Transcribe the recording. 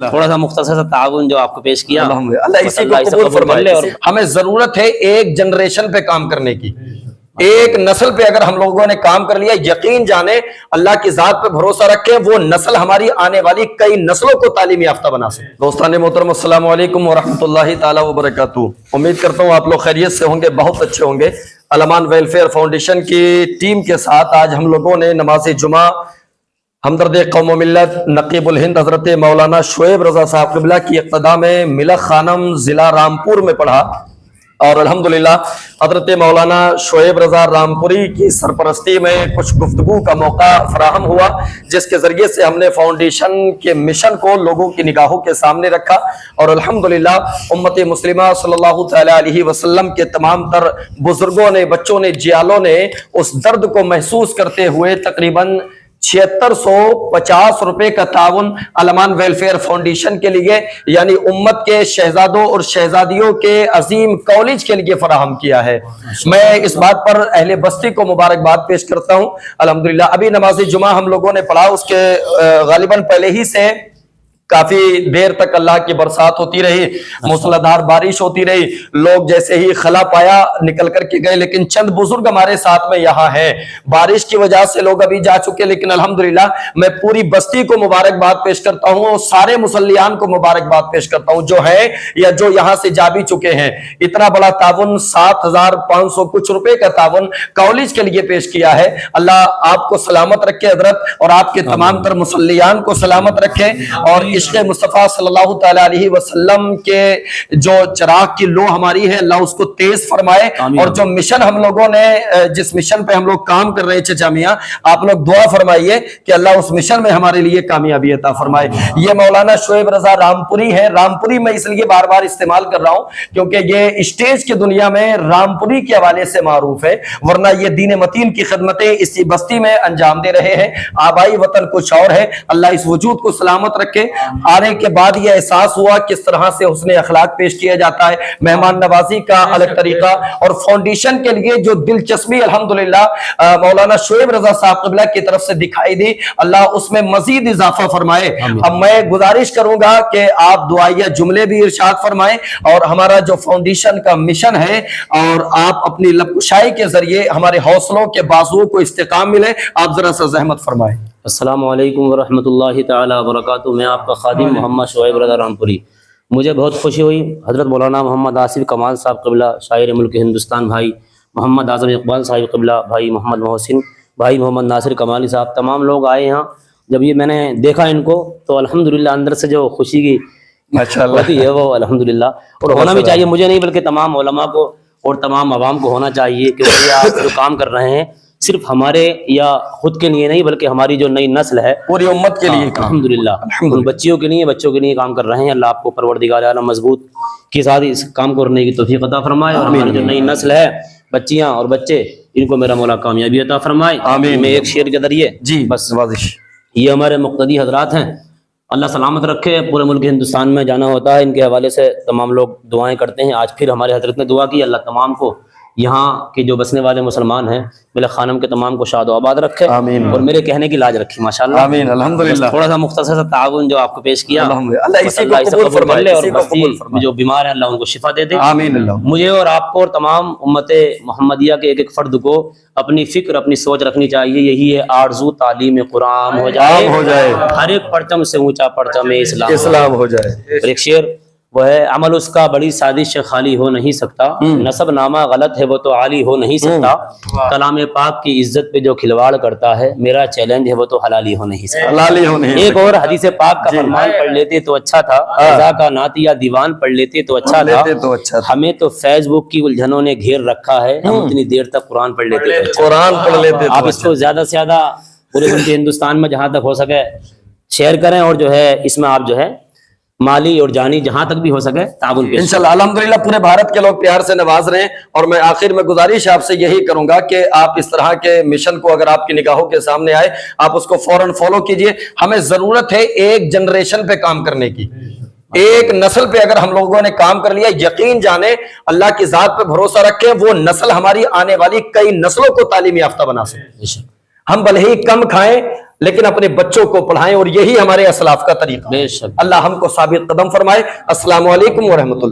تھوڑا سا مختصر سا تعاون جو آپ کو پیش کیا، اللہ اسی کو قبول فرمائے۔ اور ہمیں ضرورت ہے ایک جنریشن پہ کام کرنے کی، ایک نسل پہ اگر ہم لوگوں نے کام کر لیا، یقین جانے اللہ کی ذات پہ بھروسہ رکھیں، وہ نسل ہماری آنے والی کئی نسلوں کو تعلیم یافتہ بنا سکے۔ دوستان محترم، السلام علیکم ورحمۃ اللہ تعالی وبرکاتہ۔ امید کرتا ہوں آپ لوگ خیریت سے ہوں گے، بہت اچھے ہوں گے۔ الامان ویلفیئر فاؤنڈیشن کی ٹیم کے ساتھ آج ہم لوگوں نے نماز جمعہ ہمدرد قوم و ملت نقیب الہند حضرت مولانا شعیب رضا صاحب قبلہ کی اقتداء میں ملک خانم ضلع رامپور میں پڑھا، اور الحمدللہ حضرت مولانا شعیب رضا رامپوری کی سرپرستی میں کچھ گفتگو کا موقع فراہم ہوا، جس کے ذریعے سے ہم نے فاؤنڈیشن کے مشن کو لوگوں کی نگاہوں کے سامنے رکھا، اور الحمدللہ امت مسلمہ صلی اللہ تعالی علیہ وسلم کے تمام تر بزرگوں نے، بچوں نے، جیالوں نے اس درد کو محسوس کرتے ہوئے تقریباً 7650 روپے کا تعاون الامان ویلفیئر فاؤنڈیشن کے لیے، یعنی امت کے شہزادوں اور شہزادیوں کے عظیم کالج کے لیے فراہم کیا ہے۔ میں اس بات پر اہل بستی کو مبارکباد پیش کرتا ہوں۔ الحمدللہ ابھی نماز جمعہ ہم لوگوں نے پڑھا، اس کے غالباً پہلے ہی سے کافی دیر تک اللہ کی برسات ہوتی رہی، موسلادھار بارش ہوتی رہی، لوگ جیسے ہی خلا پایا نکل کر کے گئے، لیکن چند بزرگ ہمارے ساتھ میں یہاں ہیں۔ بارش کی وجہ سے لوگ ابھی جا چکے، لیکن الحمدللہ میں پوری بستی کو مبارکباد پیش کرتا ہوں، اور سارے مسلیان کو مبارکباد پیش کرتا ہوں جو ہے یا جو یہاں سے جا بھی چکے ہیں۔ اتنا بڑا تعاون 7500 کچھ روپے کا تعاون کالج کے لیے پیش کیا ہے۔ اللہ آپ کو سلامت رکھے حضرت، اور آپ کے تمام تر مسلیان کو سلامت رکھے، اور عشق مصطفیٰ صلی اللہ تعالی علیہ وسلم کے جو چراغ کی لو ہماری ہے، اللہ اس کو تیز فرمائے، اور جو مشن ہم لوگوں نے، جس مشن پہ ہم لوگ کام کر رہے ہیں چچا میاں، آپ لوگ دعا فرمائیے کہ اللہ اس مشن میں ہمارے لیے کامیابی عطا فرمائے۔ یہ مولانا شعیب رضا رامپوری ہے۔ رامپوری میں اس لیے بار بار استعمال کر رہا ہوں کیونکہ یہ اسٹیج کی دنیا میں رامپوری کے حوالے سے معروف ہے، ورنہ یہ دین متین کی خدمتیں اسی بستی میں انجام دے رہے ہیں۔ آبائی وطن کچھ اور ہے، اللہ اس وجود کو سلامت رکھے۔ آنے کے بعد یہ احساس ہوا کس طرح سے حسن اخلاق پیش کیا جاتا ہے، مہمان نوازی کا الگ طریقہ، اور فاؤنڈیشن کے لیے جو دلچسپی الحمدللہ مولانا شعیب رضا صاحب قبلہ کی طرف سے دکھائی دی، اللہ اس میں مزید اضافہ فرمائے۔ اب میں گزارش کروں گا کہ آپ دعائیہ جملے بھی ارشاد فرمائیں، اور ہمارا جو فاؤنڈیشن کا مشن ہے، اور آپ اپنی لب کشائی کے ذریعے ہمارے حوصلوں کے بازوؤں کو استحکام ملے، آپ ذرا سا زحمت فرمائیں۔ السلام علیکم ورحمۃ اللہ تعالی وبرکاتہ۔ میں آپ کا خادم محمد شعیب رضا رامپوری۔ مجھے بہت خوشی ہوئی، حضرت مولانا محمد آصف کمال صاحب قبلہ، شاعر ملک ہندوستان بھائی محمد اعظم اقبال صاحب قبلہ، بھائی محمد محسن، بھائی محمد ناصر کمالی صاحب، تمام لوگ آئے یہاں۔ جب یہ میں نے دیکھا ان کو تو الحمدللہ اندر سے جو خوشی کی ہوتی ہے وہ الحمدللہ، اور ہونا بھی چاہیے، مجھے نہیں بلکہ تمام علماء کو اور تمام عوام کو ہونا چاہیے، کیونکہ آپ جو کام کر رہے ہیں صرف ہمارے یا خود کے لیے نہیں بلکہ ہماری جو نئی نسل ہے، پوری امت کے لیے الحمدللہ ان بچیوں کے لیے کام کر رہے ہیں۔ اللہ آپ کو پروردگار عالم مضبوط کے ساتھ اس کام کو کرنے کی توفیق عطا فرمائے، اور ہماری جو نئی نسل ہے، بچیاں اور بچے، ان کو میرا مولا کامیابی عطا فرمائے۔ میں ایک شعر کے ذریعے جی بس واضح، یہ ہمارے مقتدی حضرات ہیں، اللہ سلامت رکھے، پورے ملک ہندوستان میں جانا ہوتا ہے، ان کے حوالے سے تمام لوگ دعائیں کرتے ہیں۔ آج پھر ہمارے حضرت نے دعا کی، اللہ تمام کو، یہاں کے جو بسنے والے مسلمان ہیں، ملک خانم کے تمام کو شاد و آباد رکھے، آمین، اور میرے کہنے کی لاج رکھی، ماشاءاللہ، آمین، الحمدللہ۔ تھوڑا سا مختصر سا تعاون جو آپ کو پیش کیا، اللہ اسی کو قبول فرمائے، اور بستی میں جو بیمار ہیں اللہ ان کو شفا دے دے، آمین۔ اللہ مجھے اور آپ کو اور تمام امت محمدیہ کے ایک ایک فرد کو اپنی فکر، اپنی سوچ رکھنی چاہیے، یہی ہے آرزو تعلیم قرآن ہو جائے، ہر ایک پرچم سے اونچا پرچم اسلام ہو جائے۔ ایک شعر وہ ہے، عمل اس کا بڑی سازش خالی ہو نہیں سکتا، نسب نامہ غلط ہے وہ تو عالی ہو نہیں سکتا، کلام پاک کی عزت پہ جو کھلواڑ کرتا ہے، میرا چیلنج ہے وہ تو حلالی ہو نہیں سکتا۔ ایک اور حدیث پاک کا فرمان پڑھ لیتے تو اچھا تھا، رضا کا نعت یا دیوان پڑھ لیتے تو اچھا تھا، ہمیں تو فیس بک کی الجھنوں نے گھیر رکھا ہے، ہم اتنی دیر تک قرآن پڑھ لیتے، آپ اس کو زیادہ سے زیادہ پورے ملک ہندوستان میں جہاں تک ہو سکے شیئر کریں، اور جو ہے اس میں آپ جو ہے مالی اور جانی جہاں تک بھی ہو سکے تعاون پیش انشاءاللہ۔ الحمدللہ پورے بھارت کے لوگ پیار سے نواز رہے ہیں، اور میں آخر میں گزارش آپ سے یہی کروں گا کہ آپ اس طرح کے مشن کو اگر آپ کی نگاہوں کے سامنے آئے، آپ اس کو فوراً فالو کیجئے۔ ہمیں ضرورت ہے ایک جنریشن پہ کام کرنے کی، ایک نسل پہ اگر ہم لوگوں نے کام کر لیا، یقین جانے اللہ کی ذات پہ بھروسہ رکھیں، وہ نسل ہماری آنے والی کئی نسلوں کو تعلیم یافتہ بنا سکے۔ ہم بھلے ہی کم کھائیں لیکن اپنے بچوں کو پڑھائیں، اور یہی ہمارے اسلاف کا طریقہ ہے۔ بے شک۔ اللہ ہم کو ثابت قدم فرمائے۔ السلام علیکم ورحمۃ اللہ۔